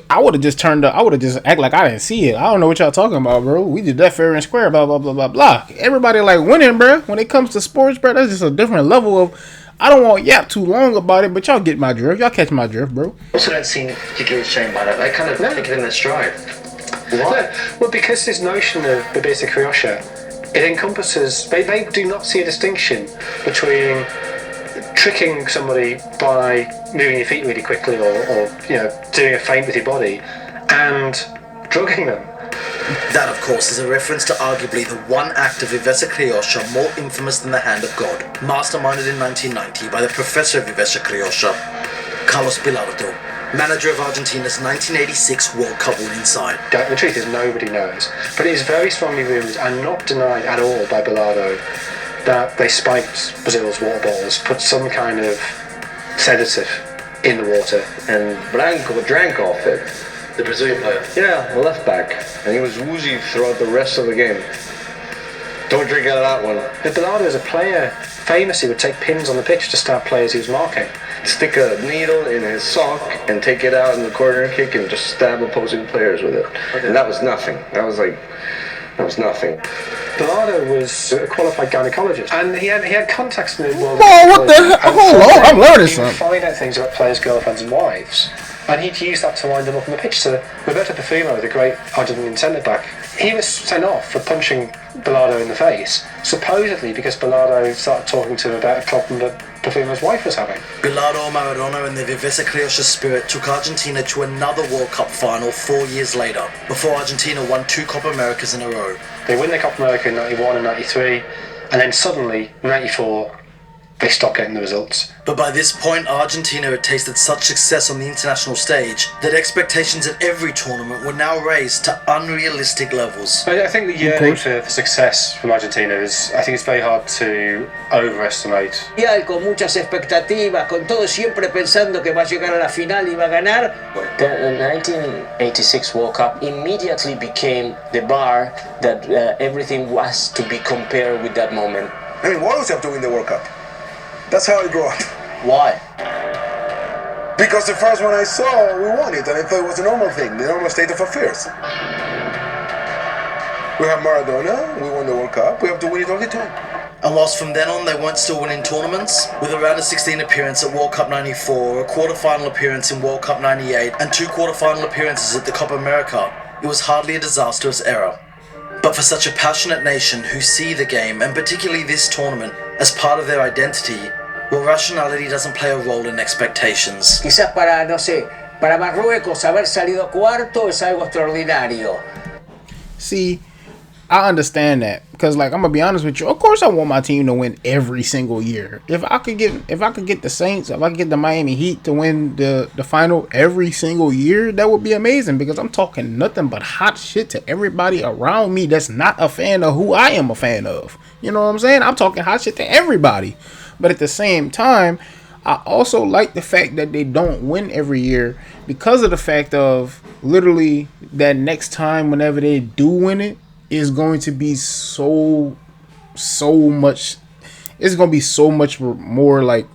I would have just act like I didn't see it. I don't know what y'all talking about, bro. We did that fair and square, blah, blah, blah, blah, blah. Everybody like winning, bro. When it comes to sports, bro, that's just a different level of, I don't want to yap too long about it, but y'all get my drift. Y'all catch my drift, bro. Also don't seem particularly ashamed by that. They kind of take it in their stride. Why? Well, because this notion of bebesa criolla, it encompasses, they do not see a distinction between tricking somebody by moving your feet really quickly or you know, doing a feint with your body and drugging them. That, of course, is a reference to arguably the one act of bebesa criolla more infamous than the hand of God, masterminded in 1990 by the professor of bebesa criolla, Carlos Bilardo, manager of Argentina's 1986 World Cup winning side. The truth is, nobody knows, but it is very strongly rumoured and not denied at all by Bilardo that they spiked Brazil's water bottles, put some kind of sedative in the water, and Branco drank off it. The Brazilian player. Yeah, the left back, and he was woozy throughout the rest of the game. Don't drink out of that one. But Bilardo, as a player, famously would take pins on the pitch to stab players he was marking. Stick a needle in his sock and take it out in the corner kick and just stab opposing players with it. Okay. And that was nothing. That was nothing. Bilardo was a qualified gynecologist, and he had contacts in the world. Whoa, what the hell? Hold on, I'm learning something. He would find out things about players' girlfriends and wives, and he'd use that to wind them up on the pitch. So Roberto Perfumo, the great Argentinian centre-back, he was sent off for punching Bilardo in the face, supposedly because Bilardo started talking to him about a problem that Perfumo's wife was having. Bilardo, Maradona and the bebesa criolla spirit took Argentina to another World Cup final 4 years later, before Argentina won 2 Copa Americas in a row. They win the Copa America in 91 and 93, and then suddenly, in 94, they stopped getting the results. But by this point, Argentina had tasted such success on the international stage that expectations at every tournament were now raised to unrealistic levels. I think the yearning for success from Argentina is, I think it's very hard to overestimate. Con muchas expectativas, con todo siempre pensando que va a llegar a la final y va a ganar. The 1986 World Cup immediately became the bar that everything was to be compared with that moment. I mean, what was have to win the World Cup? That's how I grew up. Why? Because the first one I saw, we won it, and I thought it was a normal thing, the normal state of affairs. We have Maradona, we won the World Cup, we have to win it all the time. And whilst from then on they weren't still winning tournaments, with a round of 16 appearance at World Cup 94, a quarter-final appearance in World Cup 98, and 2 quarter-final appearances at the Copa America, it was hardly a disastrous era. But for such a passionate nation who see the game, and particularly this tournament, as part of their identity, well, rationality doesn't play a role in expectations. Quizás para, no sé, para Marruecos haber salido cuarto es algo extraordinario. See, I understand that because, like, I'm gonna be honest with you. Of course, I want my team to win every single year. If I could get the Saints, if I could get the Miami Heat to win the final every single year, that would be amazing. Because I'm talking nothing but hot shit to everybody around me that's not a fan of who I am a fan of. You know what I'm saying? I'm talking hot shit to everybody. But at the same time, I also like the fact that they don't win every year because of the fact of literally that next time whenever they do win it is going to be so much. It's going to be so much more like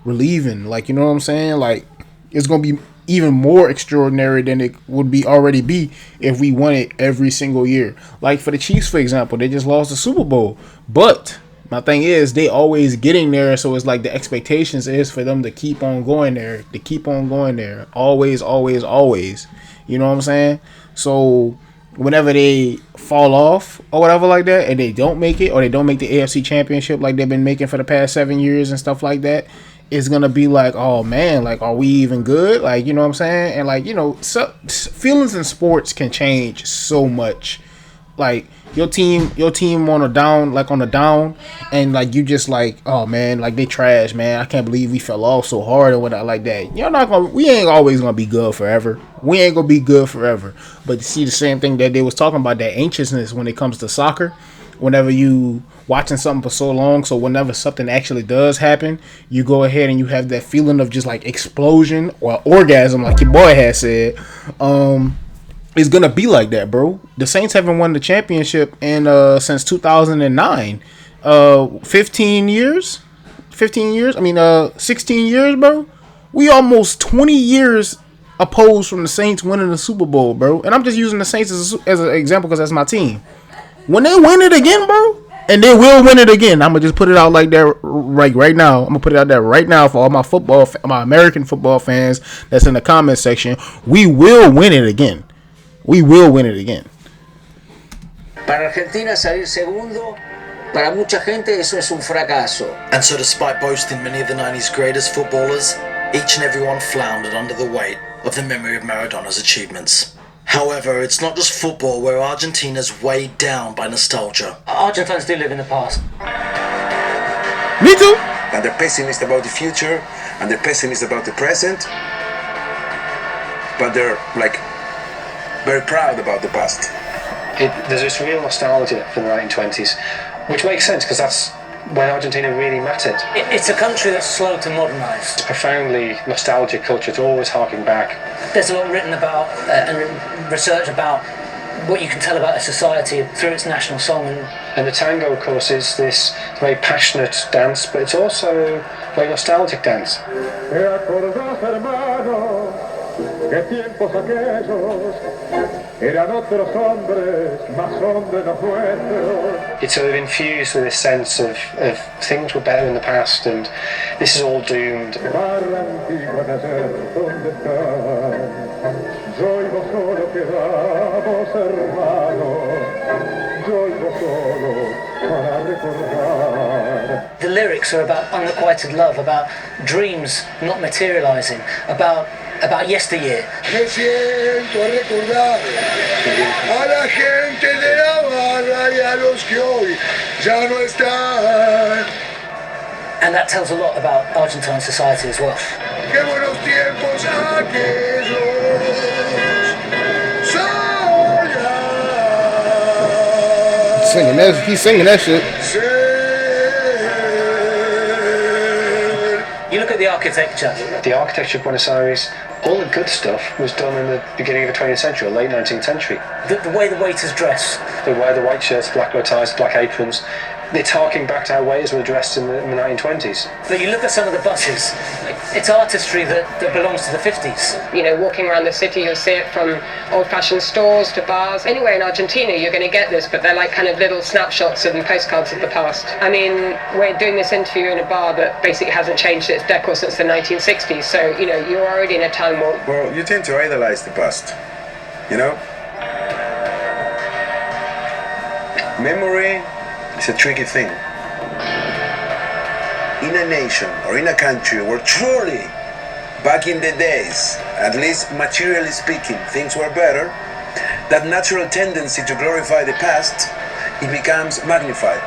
relieving. Like, you know what I'm saying? Like, it's going to be even more extraordinary than it would be already be if we won it every single year. Like for the Chiefs, for example, they just lost the Super Bowl, but my thing is, they always getting there, so it's like the expectations is for them to keep on going there, always, always, always. You know what I'm saying? So whenever they fall off or whatever like that, and they don't make it, or they don't make the AFC Championship like they've been making for the past 7 years and stuff like that, it's gonna be like, oh man, like, are we even good? Like, you know what I'm saying? And like, you know, so, feelings in sports can change so much. Like your team on a down, and like you just like, oh man, like they trash, man. I can't believe we fell off so hard or whatnot like that. We ain't always gonna be good forever. We ain't gonna be good forever. But you see the same thing that they was talking about, that anxiousness when it comes to soccer. Whenever you watching something for so long, so whenever something actually does happen, you go ahead and you have that feeling of just like explosion or orgasm, like your boy has said. It's gonna be like that, bro. The Saints haven't won the championship in since 2009. 15 years. I mean, 16 years, bro. We almost 20 years opposed from the Saints winning the Super Bowl, bro. And I'm just using the Saints as an example because that's my team. When they win it again, bro, and they will win it again, I'm gonna just put it out like that right now. I'm gonna put it out there right now for all my American football fans that's in the comment section. We will win it again. We will win it again. Para Argentina salir segundo, para mucha gente eso es un fracaso. And so despite boasting many of the 90s greatest footballers, each and every one floundered under the weight of the memory of Maradona's achievements. However, it's not just football where Argentina's weighed down by nostalgia. Argentines do live in the past. Me too. And they're pessimist about the future, and they're pessimist about the present, but they're like very proud about the past. There's this real nostalgia for the 1920s, which makes sense because that's when Argentina really mattered. It's a country that's slow to modernise. It's profoundly nostalgic culture. It's always harking back. There's a lot written about and research about what you can tell about a society through its national song. And the tango, of course, is this very passionate dance, but it's also a very nostalgic dance. Que tiempos aquellos eran otros hombres, más hombres no nuestros. It's sort of infused with this sense of things were better in the past, and this is all doomed. Barra antigua de ayer, ¿dónde están? Yo y vos solo quedamos hermanos, yo y vos solo para recordar. The lyrics are about unrequited love, about dreams not materialising, about yesteryear. Me siento a recordar a la gente de la barra y a los que hoy ya no están. And that tells a lot about Argentine society as well. Qué buenos tiempos aquellos. He's singing that shit. You look at the architecture. The architecture of Buenos Aires, all the good stuff was done in the beginning of the 20th century, or late 19th century. The way the waiters dress. They wear the white shirts, black bow ties, black aprons. It's harking back to how waiters were dressed in the 1920s. But you look at some of the buses, like It's artistry that belongs to the 50s. You know, walking around the city, you'll see it from old-fashioned stores to bars. Anywhere in Argentina, you're going to get this, but they're like kind of little snapshots and postcards of the past. I mean, we're doing this interview in a bar that basically hasn't changed its decor since the 1960s, so, you know, you're already in a time warp. Well, you tend to idolize the past, you know? Memory is a tricky thing. In a nation or in a country where truly, back in the days, at least materially speaking, things were better, that natural tendency to glorify the past, it becomes magnified.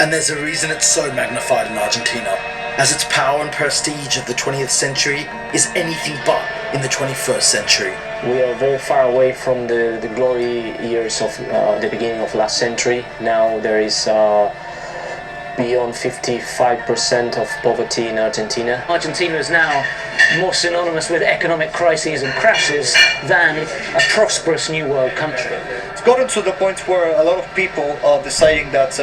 And there's a reason it's so magnified in Argentina, as its power and prestige of the 20th century is anything but in the 21st century. We are very far away from the glory years of the beginning of last century. Now there is beyond 55% of poverty in Argentina. Argentina is now more synonymous with economic crises and crashes than a prosperous new world country. It's gotten to the point where a lot of people are deciding that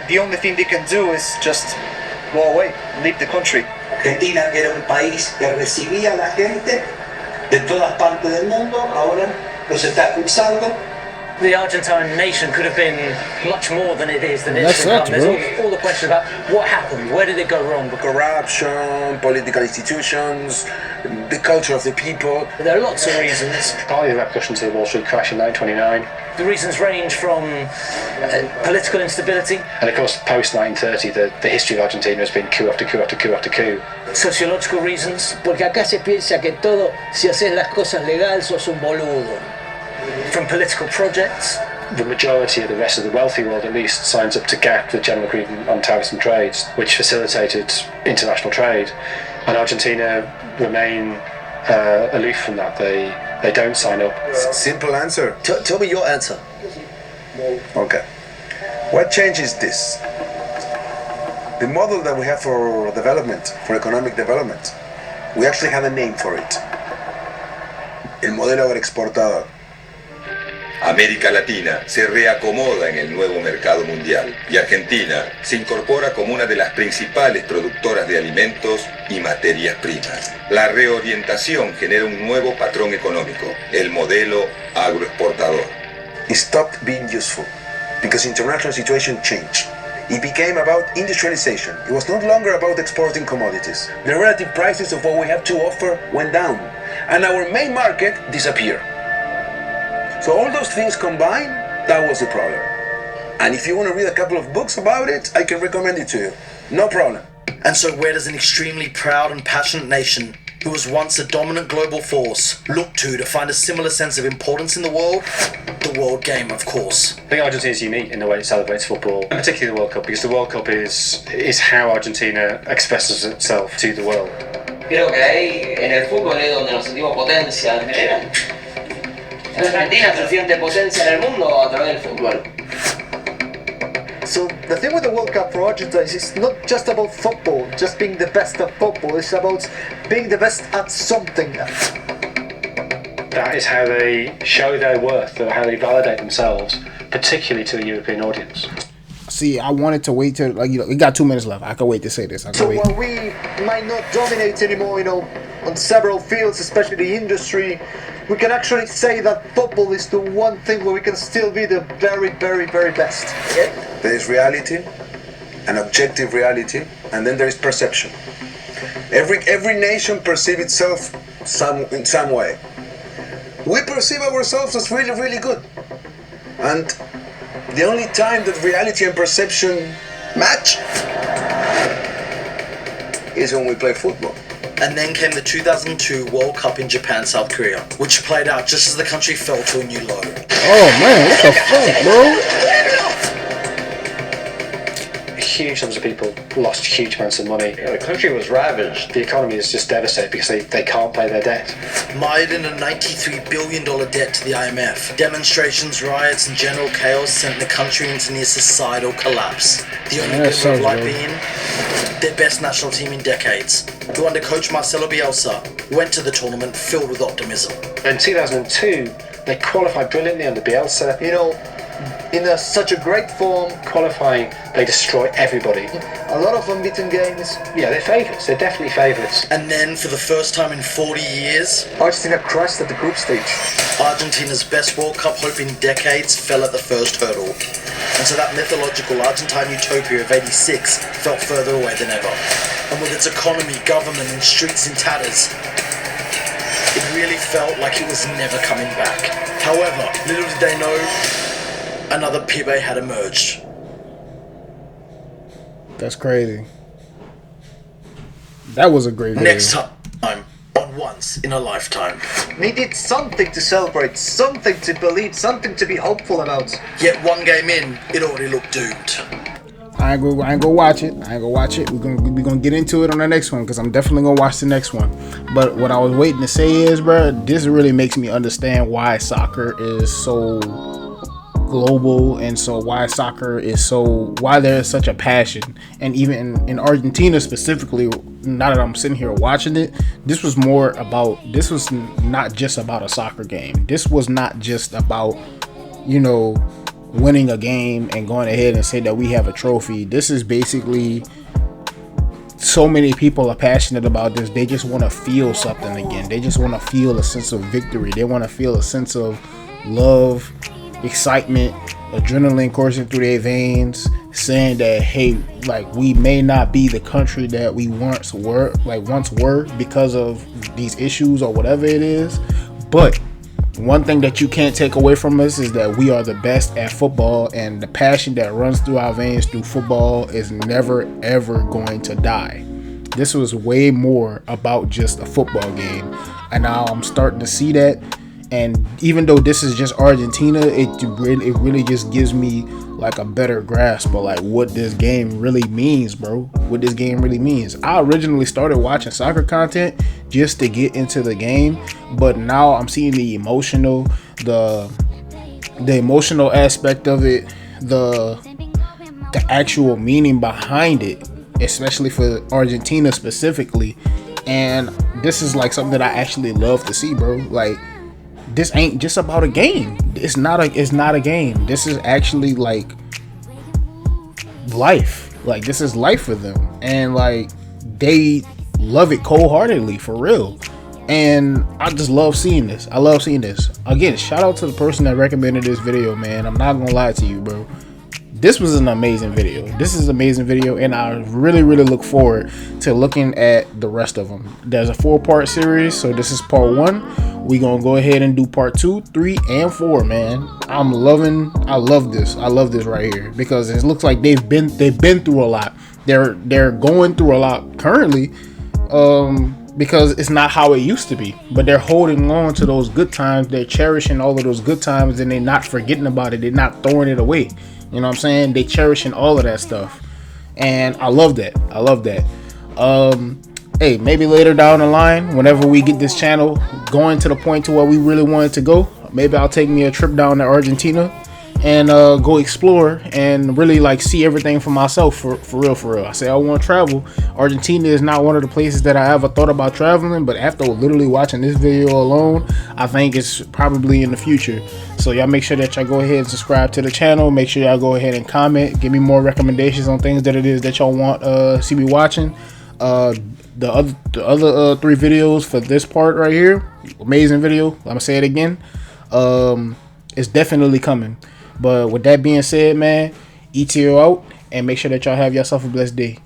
the only thing they can do is just go away, leave the country. Argentina era un país que recibía a la gente de todas partes del mundo, ahora los está expulsando. The Argentine nation could have been much more than it is, than That it's become. sucks, There's all the question about what happened, where did it go wrong? Corruption, political institutions, the culture of the people. There are lots of reasons. Partly the repercussions of the Wall Street crash in 1929. The reasons range from political instability. And of course, post-1930, the history of Argentina has been coup after coup after coup after coup. Sociological reasons. Porque acá se piensa que todo, si haces las cosas legal, sos un boludo. From political projects. The majority of the rest of the wealthy world, at least, signs up to GATT, the General Agreement on Tariffs and Trades, which facilitated international trade. And Argentina remain aloof from that. They don't sign up. Simple answer. Tell me your answer. Okay. What changes this? The model that we have for development, for economic development, we actually have a name for it. El modelo agroexportador. América Latina se reacomoda en el nuevo mercado mundial y Argentina se incorpora como una de las principales productoras de alimentos y materias primas. La reorientación genera un nuevo patrón económico, el modelo agroexportador. It stopped being useful because international situation changed. It became about industrialization. It was no longer about exporting commodities. The relative prices of what we have to offer went down, and our main market disappeared. So all those things combined, that was the problem. And if you want to read a couple of books about it, I can recommend it to you. No problem. And so where does an extremely proud and passionate nation, who was once a dominant global force, look to find a similar sense of importance in the world? The world game, of course. I think Argentina is unique in the way it celebrates football, and particularly the World Cup, because the World Cup is how Argentina expresses itself to the world. Creo que ahí en el fútbol es donde nos sentimos potencia en general. Argentina se siente potencia en el mundo a través del fútbol. So the thing with the World Cup for Argentina is it's not just about football, just being the best at football, it's about being the best at something. That is how they show their worth, or how they validate themselves, particularly to a European audience. See, I wanted to wait till, we got 2 minutes left. I can wait to say this. So while we might not dominate anymore, on several fields, especially the industry, we can actually say that football is the one thing where we can still be the very, very, very best. There is reality, an objective reality, and then there is perception. Every nation perceives itself in some way. We perceive ourselves as really, really good. And the only time that reality and perception match is when we play football. And then came the 2002 World Cup in Japan, South Korea, which played out just as the country fell to a new low. Oh man, what the fuck, bro? Huge numbers of people lost huge amounts of money. The country was ravaged. The economy is just devastated because they can't pay their debt. Mired in a $93 billion debt to the IMF, demonstrations, riots, and general chaos sent the country into near societal collapse. The only glimmer of light being their best national team in decades, who under coach Marcelo Bielsa went to the tournament filled with optimism. In 2002, they qualified brilliantly under Bielsa. in such a great form. Qualifying, they destroy everybody. A lot of unbeaten games. Yeah, they're favourites. They're definitely favourites. And then, for the first time in 40 years, Argentina crashed at the group stage. Argentina's best World Cup hope in decades fell at the first hurdle. And so that mythological Argentine utopia of '86 felt further away than ever. And with its economy, government, and streets in tatters, it really felt like it was never coming back. However, little did they know, another Pibe had emerged. That's crazy. That was a great video. Next time on Once in a Lifetime. Needed something to celebrate, something to believe, something to be hopeful about. Yet one game in, it already looked doomed. I ain't gonna watch it. We're gonna get into it on the next one because I'm definitely gonna watch the next one. But what I was waiting to say is, bro, this really makes me understand why soccer is so global, and so why there is such a passion. And even in Argentina specifically, now that I'm sitting here watching it, this was not just about a soccer game. This was not just about, winning a game and going ahead and say that we have a trophy. This is basically, so many people are passionate about this. They just want to feel something again. They just want to feel a sense of victory. They want to feel a sense of love, excitement, adrenaline coursing through their veins, saying that, hey, like, we may not be the country that we once were because of these issues or whatever it is, but one thing that you can't take away from us is that we are the best at football, and the passion that runs through our veins through football is never ever going to die. This was way more about just a football game, and now I'm starting to see that. And even though this is just Argentina, it really just gives me like a better grasp of like what this game really means, bro. What this game really means. I originally started watching soccer content just to get into the game, but now I'm seeing the emotional aspect of it, the actual meaning behind it, especially for Argentina specifically. And this is like something that I actually love to see, bro. Like, this ain't just about a game. It's not a game. This is actually like life. Like, this is life for them. And like, they love it cold-heartedly, for real. And I just love seeing this. I love seeing this. Again, shout out to the person that recommended this video, man. I'm not gonna lie to you, bro. This was an amazing video. This is an amazing video, and I really look forward to looking at the rest of them. There's a 4-part series, so this is part 1. We gonna go ahead and do part 2, 3, and 4, man. I love this. I love this right here because it looks like they've been through a lot. They're going through a lot currently, because it's not how it used to be. But they're holding on to those good times. They're cherishing all of those good times, and they're not forgetting about it. They're not throwing it away. You know what I'm saying? They cherishing all of that stuff. And I love that. I love that. Hey, maybe later down the line, whenever we get this channel going to the point to where we really want it to go, maybe I'll take me a trip down to Argentina and go explore and really like see everything for myself, for real. I say I want to travel. Argentina is not one of the places that I ever thought about traveling, but after literally watching this video alone, I think it's probably in the future. So y'all make sure that y'all go ahead and subscribe to the channel. Make sure y'all go ahead and comment, give me more recommendations on things that it is that y'all want see me watching. The other 3 videos for this part right here, amazing video. I'm gonna say it again. It's definitely coming. But with that being said, man, ETO out, and make sure that y'all have yourself a blessed day.